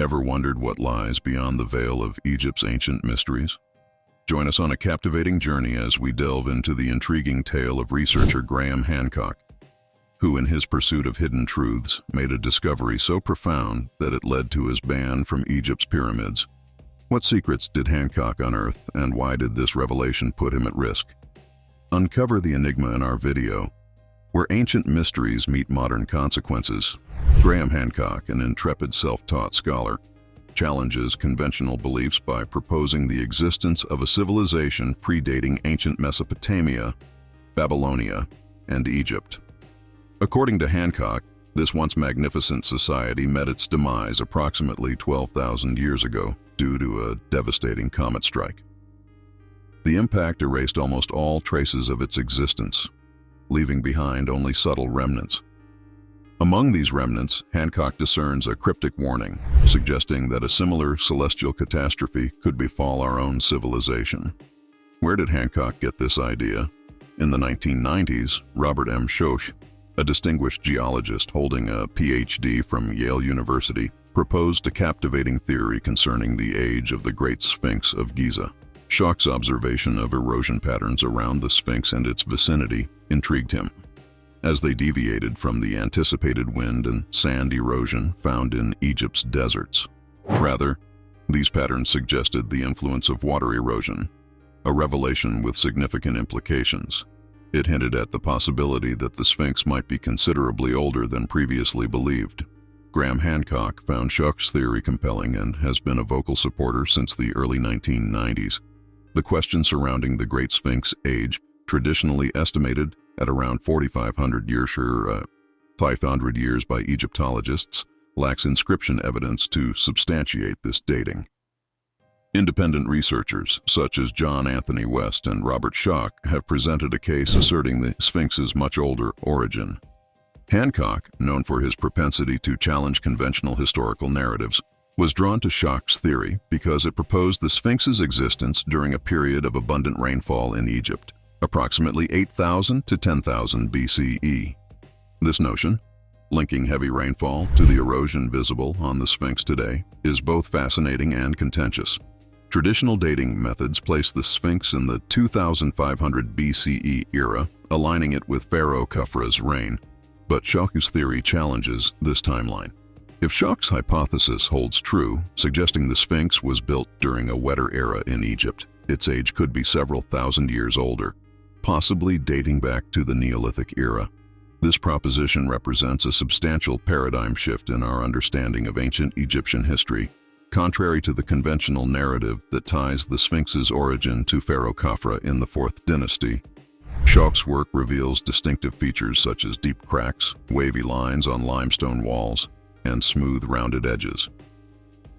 Ever wondered what lies beyond the veil of Egypt's ancient mysteries? Join us on a captivating journey as we delve into the intriguing tale of researcher Graham Hancock, who in his pursuit of hidden truths made a discovery so profound that it led to his ban from Egypt's pyramids. What secrets did Hancock unearth, and why did this revelation put him at risk? Uncover the enigma in our video, where ancient mysteries meet modern consequences. Graham Hancock, an intrepid self-taught scholar, challenges conventional beliefs by proposing the existence of a civilization predating ancient Mesopotamia, Babylonia, and Egypt. According to Hancock, this once magnificent society met its demise approximately 12,000 years ago due to a devastating comet strike. The impact erased almost all traces of its existence, leaving behind only subtle remnants. Among these remnants, Hancock discerns a cryptic warning, suggesting that a similar celestial catastrophe could befall our own civilization. Where did Hancock get this idea? In the 1990s, Robert M. Schoch, a distinguished geologist holding a PhD from Yale University, proposed a captivating theory concerning the age of the Great Sphinx of Giza. Schoch's observation of erosion patterns around the Sphinx and its vicinity intrigued him, as they deviated from the anticipated wind and sand erosion found in Egypt's deserts. Rather, these patterns suggested the influence of water erosion, a revelation with significant implications. It hinted at the possibility that the Sphinx might be considerably older than previously believed. Graham Hancock found Schoch's theory compelling and has been a vocal supporter since the early 1990s. The question surrounding the Great Sphinx age, traditionally estimated at around 4,500 years by Egyptologists, lacks inscription evidence to substantiate this dating. Independent researchers, such as John Anthony West and Robert Schoch, have presented a case asserting the Sphinx's much older origin. Hancock, known for his propensity to challenge conventional historical narratives, was drawn to Schoch's theory because it proposed the Sphinx's existence during a period of abundant rainfall in Egypt, approximately 8,000 to 10,000 BCE. This notion, linking heavy rainfall to the erosion visible on the Sphinx today, is both fascinating and contentious. Traditional dating methods place the Sphinx in the 2500 BCE era, aligning it with Pharaoh Khufra's reign, but Schoch's theory challenges this timeline. If Schoch's hypothesis holds true, suggesting the Sphinx was built during a wetter era in Egypt, its age could be several thousand years older, possibly dating back to the Neolithic era. This proposition represents a substantial paradigm shift in our understanding of ancient Egyptian history, contrary to the conventional narrative that ties the Sphinx's origin to Pharaoh Khufra in the 4th dynasty. Schoch's work reveals distinctive features such as deep cracks, wavy lines on limestone walls, and smooth, rounded edges,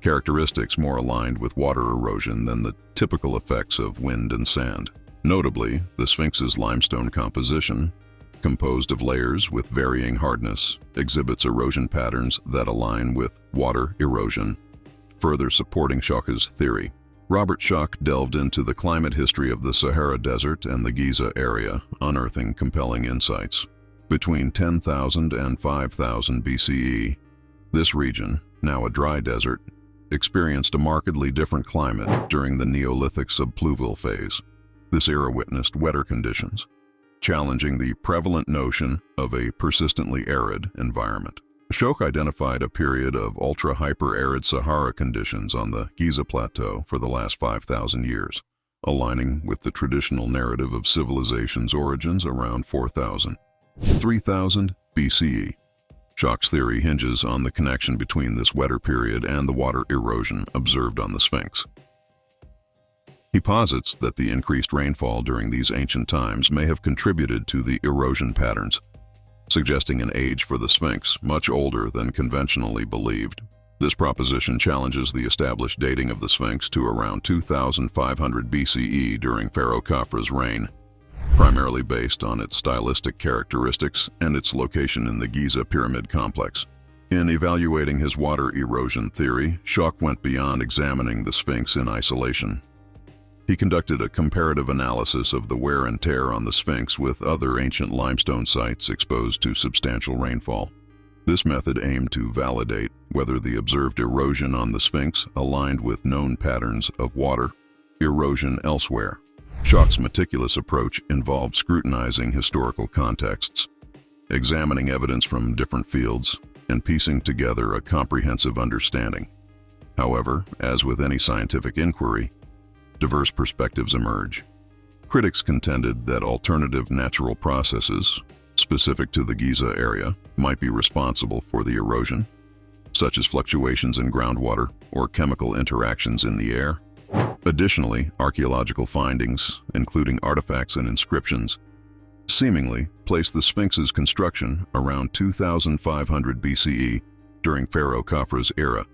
characteristics more aligned with water erosion than the typical effects of wind and sand. Notably, the Sphinx's limestone composition, composed of layers with varying hardness, exhibits erosion patterns that align with water erosion, further supporting Schoch's theory. Robert Schoch delved into the climate history of the Sahara Desert and the Giza area, unearthing compelling insights. Between 10,000 and 5,000 BCE, this region, now a dry desert, experienced a markedly different climate during the Neolithic subpluvial phase. This era witnessed wetter conditions, challenging the prevalent notion of a persistently arid environment. Schoch identified a period of ultra-hyper-arid Sahara conditions on the Giza Plateau for the last 5,000 years, aligning with the traditional narrative of civilization's origins around 4,000. 3,000 BCE. Schoch's theory hinges on the connection between this wetter period and the water erosion observed on the Sphinx. He posits that the increased rainfall during these ancient times may have contributed to the erosion patterns, suggesting an age for the Sphinx much older than conventionally believed. This proposition challenges the established dating of the Sphinx to around 2,500 BCE during Pharaoh Khufra's reign, primarily based on its stylistic characteristics and its location in the Giza pyramid complex. In evaluating his water erosion theory, Schoch went beyond examining the Sphinx in isolation. He conducted a comparative analysis of the wear and tear on the Sphinx with other ancient limestone sites exposed to substantial rainfall. This method aimed to validate whether the observed erosion on the Sphinx aligned with known patterns of water erosion elsewhere. Schock's meticulous approach involved scrutinizing historical contexts, examining evidence from different fields, and piecing together a comprehensive understanding. However, as with any scientific inquiry, diverse perspectives emerge. Critics contended that alternative natural processes, specific to the Giza area, might be responsible for the erosion, such as fluctuations in groundwater or chemical interactions in the air. Additionally, archaeological findings, including artifacts and inscriptions, seemingly place the Sphinx's construction around 2500 BCE during Pharaoh Khafre's era,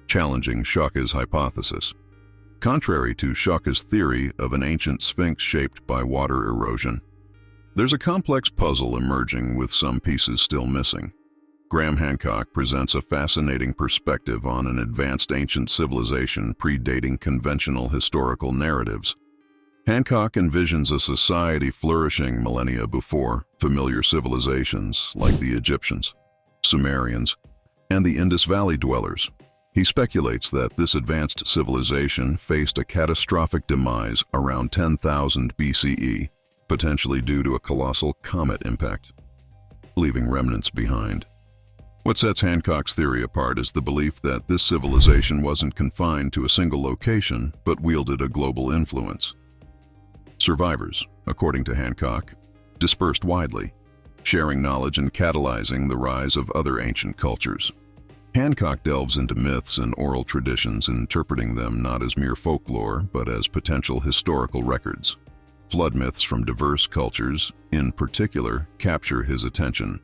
challenging Schock's hypothesis. Contrary to Schock's theory of an ancient Sphinx shaped by water erosion, there's a complex puzzle emerging with some pieces still missing. Graham Hancock presents a fascinating perspective on an advanced ancient civilization predating conventional historical narratives. Hancock envisions a society flourishing millennia before familiar civilizations like the Egyptians, Sumerians, and the Indus Valley dwellers. He speculates that this advanced civilization faced a catastrophic demise around 10,000 BCE, potentially due to a colossal comet impact, leaving remnants behind. What sets Hancock's theory apart is the belief that this civilization wasn't confined to a single location, but wielded a global influence. Survivors, according to Hancock, dispersed widely, sharing knowledge and catalyzing the rise of other ancient cultures. Hancock delves into myths and oral traditions, interpreting them not as mere folklore, but as potential historical records. Flood myths from diverse cultures, in particular, capture his attention,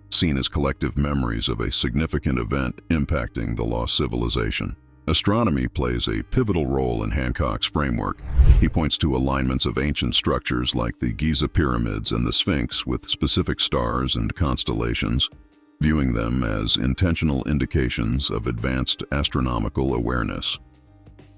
seen as collective memories of a significant event impacting the lost civilization. Astronomy plays a pivotal role in Hancock's framework. He points to alignments of ancient structures like the Giza pyramids and the Sphinx with specific stars and constellations, viewing them as intentional indications of advanced astronomical awareness.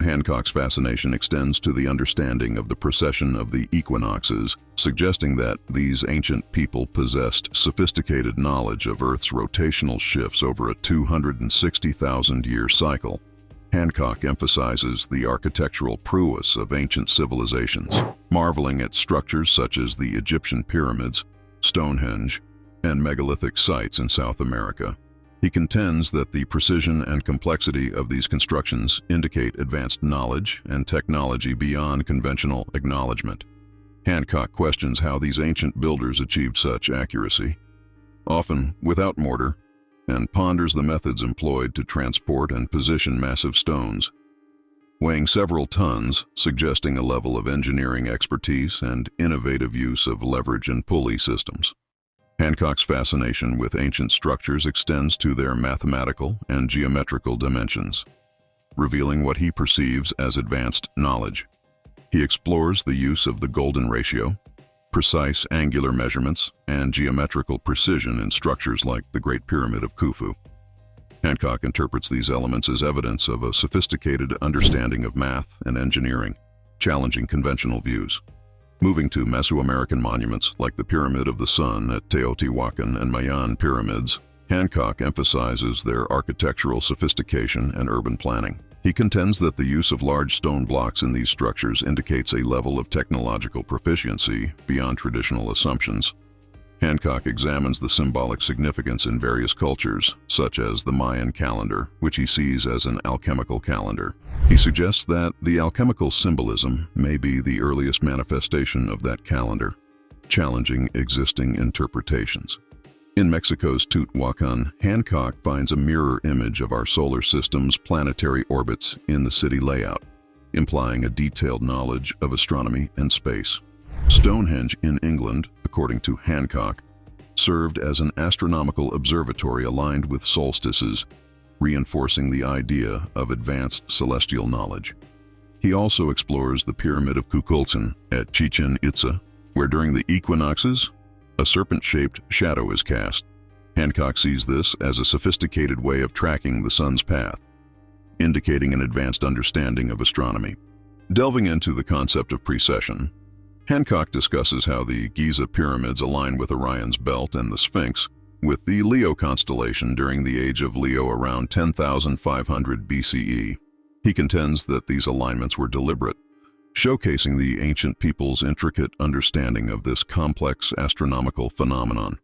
Hancock's fascination extends to the understanding of the precession of the equinoxes, suggesting that these ancient people possessed sophisticated knowledge of Earth's rotational shifts over a 260,000-year cycle. Hancock emphasizes the architectural prowess of ancient civilizations, marveling at structures such as the Egyptian pyramids, Stonehenge, and megalithic sites in South America. He contends that the precision and complexity of these constructions indicate advanced knowledge and technology beyond conventional acknowledgement. Hancock questions how these ancient builders achieved such accuracy, often without mortar, and ponders the methods employed to transport and position massive stones, weighing several tons, suggesting a level of engineering expertise and innovative use of leverage and pulley systems. Hancock's fascination with ancient structures extends to their mathematical and geometrical dimensions, revealing what he perceives as advanced knowledge. He explores the use of the golden ratio, precise angular measurements, and geometrical precision in structures like the Great Pyramid of Khufu. Hancock interprets these elements as evidence of a sophisticated understanding of math and engineering, challenging conventional views. Moving to Mesoamerican monuments like the Pyramid of the Sun at Teotihuacan and Mayan pyramids, Hancock emphasizes their architectural sophistication and urban planning. He contends that the use of large stone blocks in these structures indicates a level of technological proficiency beyond traditional assumptions. Hancock examines the symbolic significance in various cultures, such as the Mayan calendar, which he sees as an alchemical calendar. He suggests that the alchemical symbolism may be the earliest manifestation of that calendar, challenging existing interpretations. In Mexico's Teotihuacan, Hancock finds a mirror image of our solar system's planetary orbits in the city layout, implying a detailed knowledge of astronomy and space. Stonehenge in England, according to Hancock, served as an astronomical observatory aligned with solstices, reinforcing the idea of advanced celestial knowledge. He also explores the Pyramid of Kukulcan at Chichen Itza, where during the equinoxes, a serpent-shaped shadow is cast. Hancock sees this as a sophisticated way of tracking the sun's path, indicating an advanced understanding of astronomy. Delving into the concept of precession, Hancock discusses how the Giza pyramids align with Orion's belt and the Sphinx, with the Leo constellation during the age of Leo around 10,500 BCE. He contends that these alignments were deliberate, showcasing the ancient people's intricate understanding of this complex astronomical phenomenon.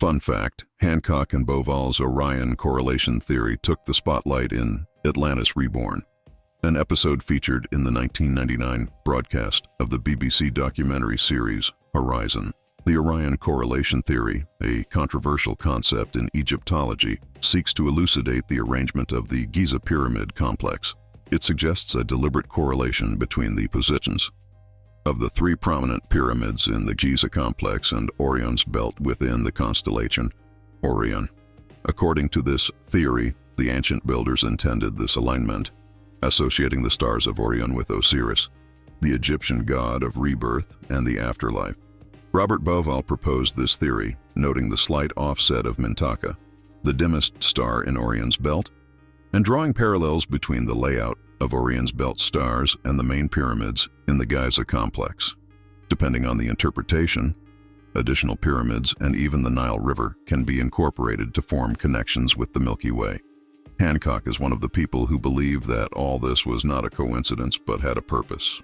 Fun fact, Hancock and Bovall's Orion correlation theory took the spotlight in Atlantis Reborn, an episode featured in the 1999 broadcast of the BBC documentary series Horizon. The Orion correlation theory, a controversial concept in Egyptology, seeks to elucidate the arrangement of the Giza pyramid complex. It suggests a deliberate correlation between the positions of the three prominent pyramids in the Giza complex and Orion's belt within the constellation Orion. According to this theory, the ancient builders intended this alignment, associating the stars of Orion with Osiris, the Egyptian god of rebirth and the afterlife. Robert Bovall proposed this theory, noting the slight offset of Mintaka, the dimmest star in Orion's belt, and drawing parallels between the layout of Orion's belt stars and the main pyramids in the Giza complex. Depending on the interpretation, additional pyramids and even the Nile River can be incorporated to form connections with the Milky Way. Hancock is one of the people who believe that all this was not a coincidence but had a purpose.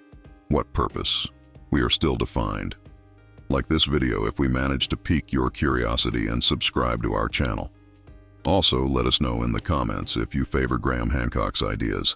What purpose? We are still to find. Like this video if we managed to pique your curiosity and subscribe to our channel. Also, let us know in the comments if you favor Graham Hancock's ideas.